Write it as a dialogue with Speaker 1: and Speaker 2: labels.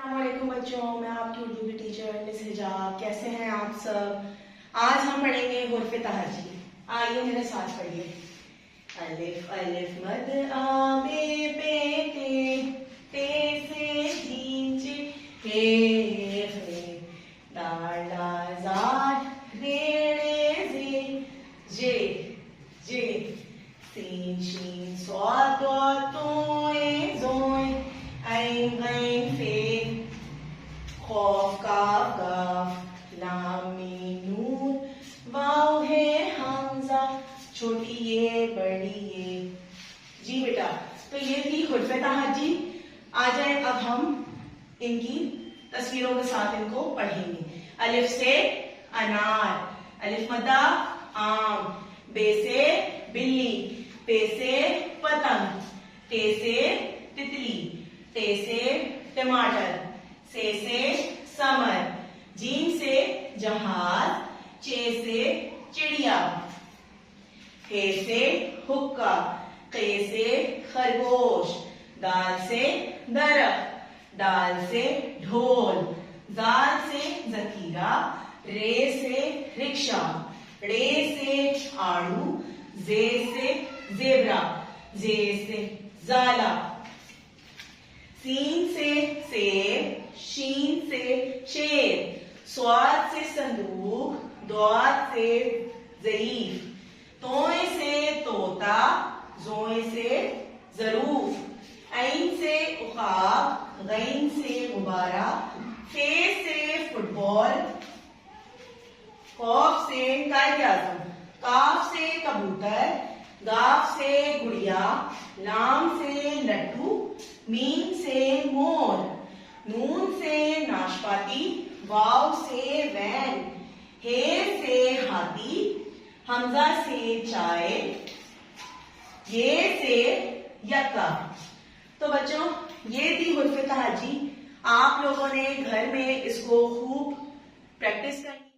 Speaker 1: अस्सलामुअलैकुम बच्चों, मैं आपकी उर्दू की टीचर मिस हिजाब। कैसे हैं आप सब? आज हम पढ़ेंगे हुर्फ तहजी। आइए मेरे साथ पढ़िए। अलिफ अलिफ मद आ बे पे ते से जीन जे हे दाल दाल ज़ाद रे जे जे सीन शीन स्वाद दॉ तोए ज़ोए ऐन गैन फे खौफ काफ गाफ लाम मीम नून वाव है हमजा छोटी ये बड़ी ये। जी बेटा, तो ये थी हुर्फ तहजी। आ जाए अब हम इनकी तस्वीरों के साथ इनको पढ़ेंगे। अलिफ से अनार, अलिफ मद्दा आम, बे से बिल्ली, पे से पतंग, टे से तितली, टे से टमाटर, से समर, जीम से जहाज, चे से चिड़िया, हे से हुक्का, खे से खरगोश, दाल से दरख्त, दाल से ढोल, जाल से जखीरा, रे से रिक्शा, रे से आड़ू, जे से जेबरा, जे से जाला, सीन से सेब, शीन से शेर, स्वाद से संदूक, द्वाद से ज़ईफ, तोए से तोता, जोए से जरूफ, ऐन से उकाब, गैन से गुब्बारा, फे से फुटबॉल, खौफ से कायद-ए-आज़म, काफ से कबूतर, गाफ से गुड़िया, लाम से लड्डू, मीम से मोर, नून से नाशपाती, वाव से वैन, हे से हाथी, हमजा से चाय, ये से यक्का। तो बच्चों, ये थी हुर्फ तहजी। आप लोगों ने घर में इसको खूब प्रैक्टिस करनी।